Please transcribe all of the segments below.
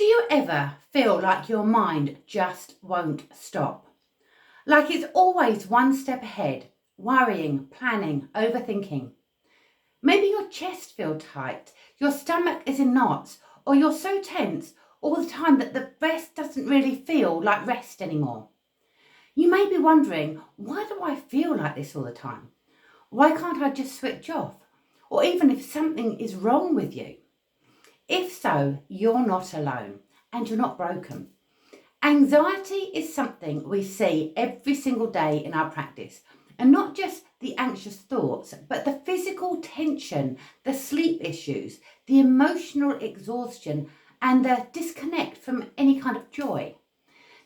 Do you ever feel like your mind just won't stop? Like it's always one step ahead, worrying, planning, overthinking. Maybe your chest feels tight, your stomach is in knots, or you're so tense all the time that the rest doesn't really feel like rest anymore. You may be wondering, why do I feel like this all the time? Why can't I just switch off? Or even if something is wrong with you. If so, you're not alone and you're not broken. Anxiety is something we see every single day in our practice, and not just the anxious thoughts, but the physical tension, the sleep issues, the emotional exhaustion, and the disconnect from any kind of joy.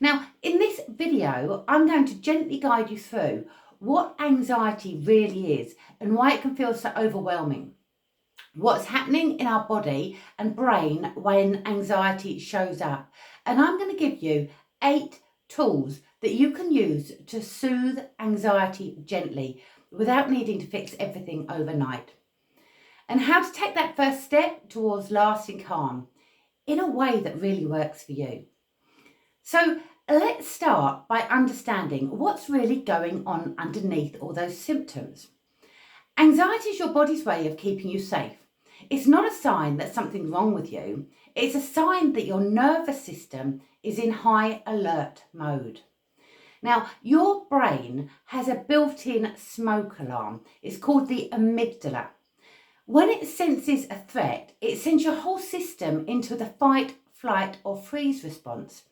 Now, in this video, I'm going to gently guide you through what anxiety really is and why it can feel so overwhelming. What's happening in our body and brain when anxiety shows up. And I'm going to give you 8 tools that you can use to soothe anxiety gently without needing to fix everything overnight. And how to take that first step towards lasting calm in a way that really works for you. So let's start by understanding what's really going on underneath all those symptoms. Anxiety is your body's way of keeping you safe. It's not a sign that something's wrong with you. It's a sign that your nervous system is in high alert mode. Now, your brain has a built-in smoke alarm. It's called the amygdala. When it senses a threat, it sends your whole system into the fight, flight, or freeze response.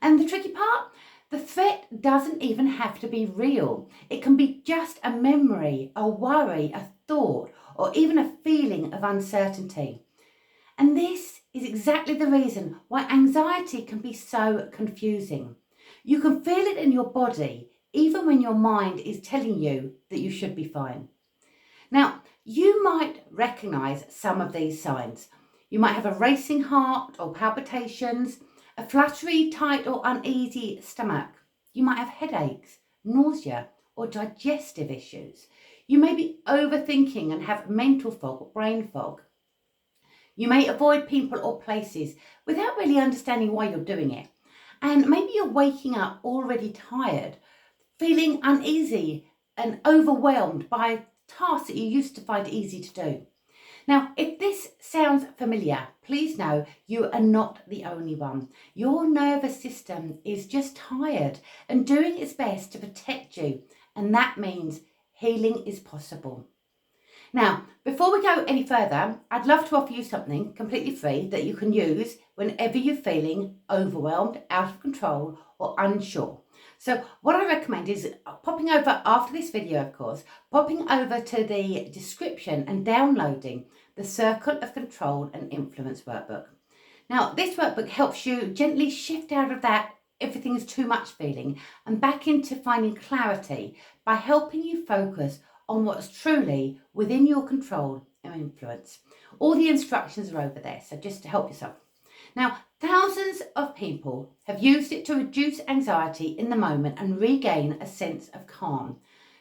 And the tricky part? The threat doesn't even have to be real. It can be just a memory, a worry, a thought, or even a feeling of uncertainty. And this is exactly the reason why anxiety can be so confusing. You can feel it in your body, even when your mind is telling you that you should be fine. Now, you might recognise some of these signs. You might have a racing heart or palpitations, a fluttery, tight or uneasy stomach. You might have headaches, nausea or digestive issues. You may be overthinking and have mental fog or brain fog. You may avoid people or places without really understanding why you're doing it. And maybe you're waking up already tired, feeling uneasy and overwhelmed by tasks that you used to find easy to do. Now, if this sounds familiar, please know you are not the only one. Your nervous system is just tired and doing its best to protect you, and that means healing is possible. Now, before we go any further, I'd love to offer you something completely free that you can use whenever you're feeling overwhelmed, out of control, or unsure. So what I recommend is popping over after this video, of course, popping over to the description and downloading the Circle of Control and Influence workbook. Now, this workbook helps you gently shift out of that everything is too much feeling and back into finding clarity by helping you focus on what's truly within your control and influence. All the instructions are over there, so just to help yourself. Now, thousands of people have used it to reduce anxiety in the moment and regain a sense of calm.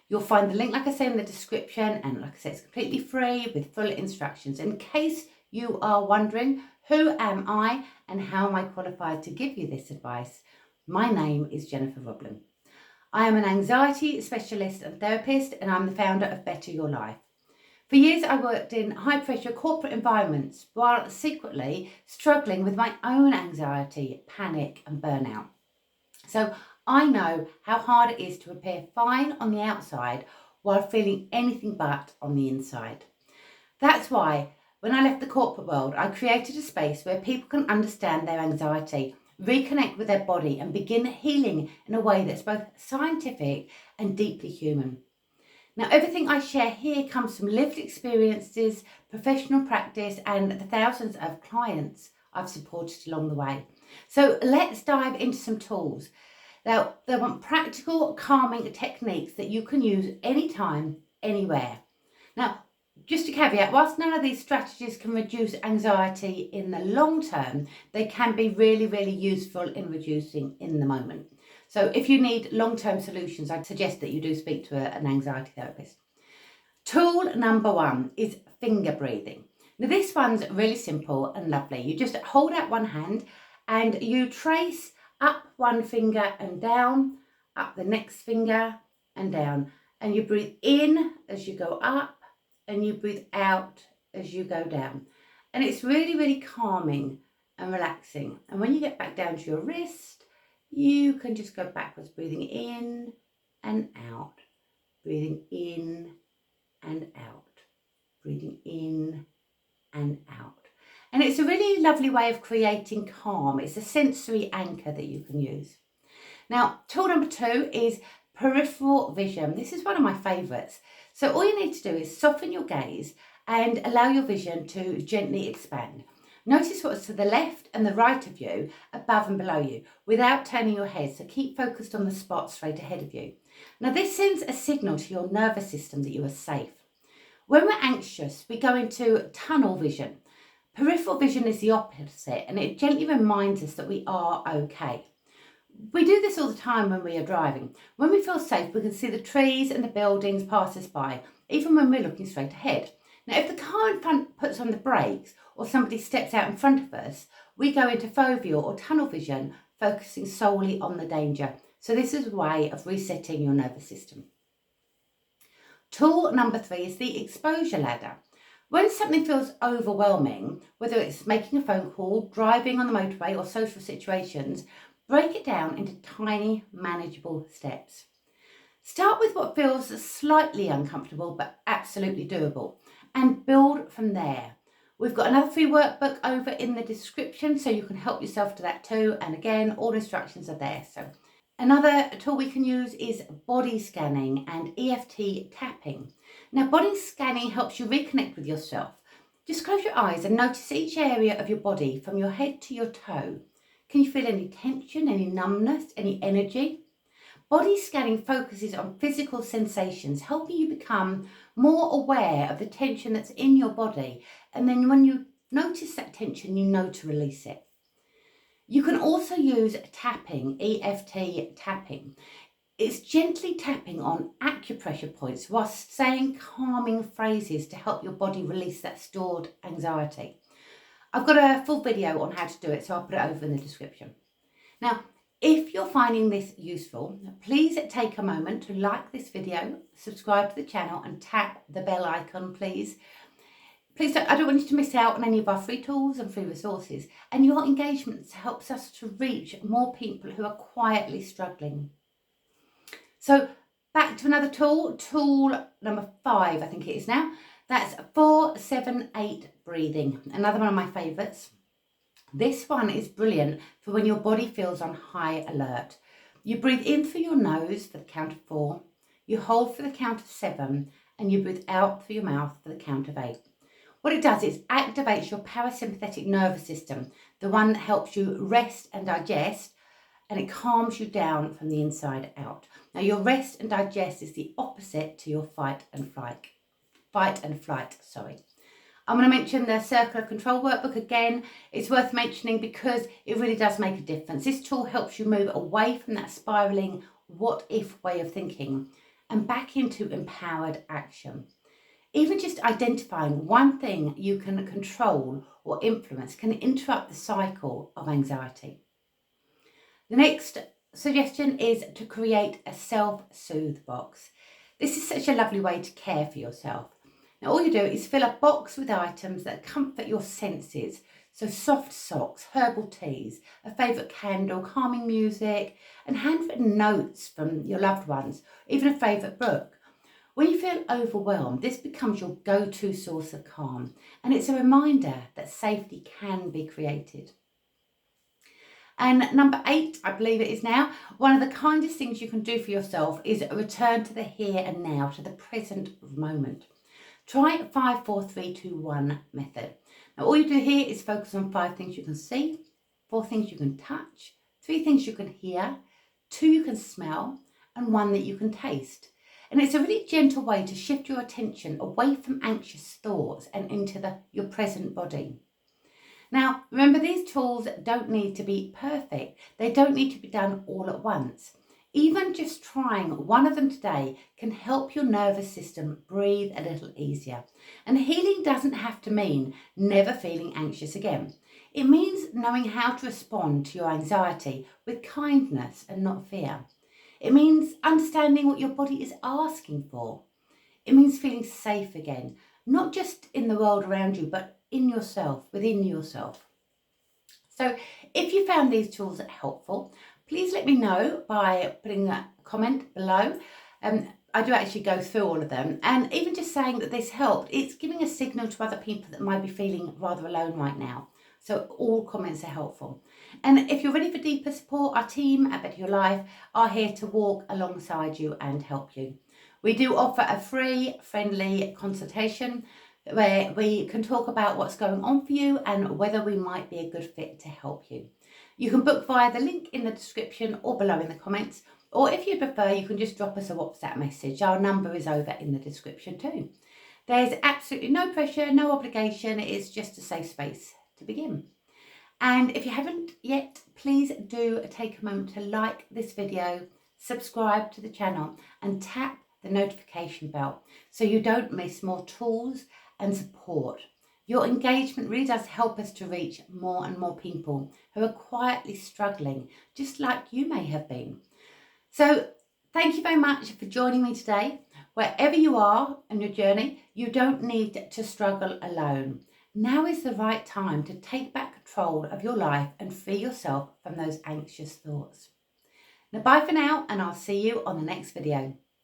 You'll find the link, like I say, in the description, and like I said, it's completely free with full instructions. In case you are wondering, who am I and how am I qualified to give you this advice? My name is Jennifer Roblin. I am an anxiety specialist and therapist, and I'm the founder of Better Your Life. For years, I worked in high-pressure corporate environments while secretly struggling with my own anxiety, panic and burnout. So I know how hard it is to appear fine on the outside while feeling anything but on the inside. That's why when I left the corporate world, I created a space where people can understand their anxiety, reconnect with their body and begin healing in a way that's both scientific and deeply human. Now, everything I share here comes from lived experiences, professional practice, and the thousands of clients I've supported along the way. So let's dive into some tools. Now, they want practical, calming techniques that you can use anytime, anywhere. Now, just a caveat, whilst none of these strategies can reduce anxiety in the long term, they can be really, really useful in reducing in the moment. So if you need long-term solutions, I'd suggest that you do speak to an anxiety therapist. Tool number 1 is finger breathing. Now this one's really simple and lovely. You just hold out one hand and you trace up one finger and down, up the next finger and down, and you breathe in as you go up and you breathe out as you go down. And it's really, really calming and relaxing. And when you get back down to your wrist, you can just go backwards, breathing in and out, breathing in and out, breathing in and out. And it's a really lovely way of creating calm. It's a sensory anchor that you can use. Now, tool number 2 is peripheral vision. This is one of my favourites. So all you need to do is soften your gaze and allow your vision to gently expand. Notice what's to the left and the right of you, above and below you, without turning your head. So keep focused on the spot straight ahead of you. Now, this sends a signal to your nervous system that you are safe. When we're anxious, we go into tunnel vision. Peripheral vision is the opposite, and it gently reminds us that we are okay. We do this all the time when we are driving. When we feel safe, we can see the trees and the buildings pass us by, even when we're looking straight ahead. Now, if the car in front puts on the brakes or somebody steps out in front of us, we go into fovea or tunnel vision, focusing solely on the danger. So this is a way of resetting your nervous system. Tool number 3 is the exposure ladder. When something feels overwhelming, whether it's making a phone call, driving on the motorway or social situations, break it down into tiny, manageable steps. Start with what feels slightly uncomfortable but absolutely doable, and build from there. We've got another free workbook over in the description, so you can help yourself to that too. And again, all instructions are there. So another tool we can use is body scanning and EFT tapping. Now, body scanning helps you reconnect with yourself. Just close your eyes and notice each area of your body from your head to your toe. Can you feel any tension, any numbness, any energy? Body scanning focuses on physical sensations, helping you become more aware of the tension that's in your body. And then when you notice that tension, you know to release it. You can also use tapping, EFT tapping. It's gently tapping on acupressure points whilst saying calming phrases to help your body release that stored anxiety. I've got a full video on how to do it, so I'll put it over in the description. Now, if you're finding this useful, please take a moment to like this video, subscribe to the channel and tap the bell icon, please. I don't want you to miss out on any of our free tools and free resources. And your engagement helps us to reach more people who are quietly struggling. So back to another tool, tool number 5, I think it is now. That's 4-7-8 breathing, another one of my favourites. This one is brilliant for when your body feels on high alert. You breathe in through your nose for the count of 4, you hold for the count of 7, and you breathe out through your mouth for the count of 8. What it does is activates your parasympathetic nervous system, the one that helps you rest and digest, and it calms you down from the inside out. Now, your rest and digest is the opposite to your fight and flight. I'm going to mention the circular control workbook again. It's worth mentioning because it really does make a difference. This tool helps you move away from that spiraling what if way of thinking and back into empowered action. Even just identifying one thing you can control or influence can interrupt the cycle of anxiety. The next suggestion is to create a self-soothe box. This is such a lovely way to care for yourself. Now, all you do is fill a box with items that comfort your senses. So soft socks, herbal teas, a favourite candle, calming music, and handwritten notes from your loved ones, even a favourite book. When you feel overwhelmed, this becomes your go-to source of calm, and it's a reminder that safety can be created. And number 8, I believe it is now, one of the kindest things you can do for yourself is return to the here and now, to the present moment. Try 5, 4, 3, 2, 1 method. Now, all you do here is focus on 5 things you can see, 4 things you can touch, 3 things you can hear, 2 you can smell, and 1 that you can taste. And it's a really gentle way to shift your attention away from anxious thoughts and into your present body. Now, remember, these tools don't need to be perfect. They don't need to be done all at once. Even just trying one of them today can help your nervous system breathe a little easier. And healing doesn't have to mean never feeling anxious again. It means knowing how to respond to your anxiety with kindness and not fear. It means understanding what your body is asking for. It means feeling safe again, not just in the world around you, but in yourself, within yourself. So if you found these tools helpful, please let me know by putting a comment below. I do actually go through all of them, and even just saying that this helped, it's giving a signal to other people that might be feeling rather alone right now. So all comments are helpful. And if you're ready for deeper support, our team at Better Your Life are here to walk alongside you and help you. We do offer a free, friendly consultation where we can talk about what's going on for you and whether we might be a good fit to help you. You can book via the link in the description or below in the comments, or if you prefer, you can just drop us a WhatsApp message. Our number is over in the description too. There's absolutely no pressure, no obligation. It's just a safe space to begin. And if you haven't yet, please do take a moment to like this video, subscribe to the channel and tap the notification bell so you don't miss more tools and support. Your engagement really does help us to reach more and more people who are quietly struggling, just like you may have been. So thank you very much for joining me today. Wherever you are on your journey, you don't need to struggle alone. Now is the right time to take back control of your life and free yourself from those anxious thoughts. Now, bye for now, and I'll see you on the next video.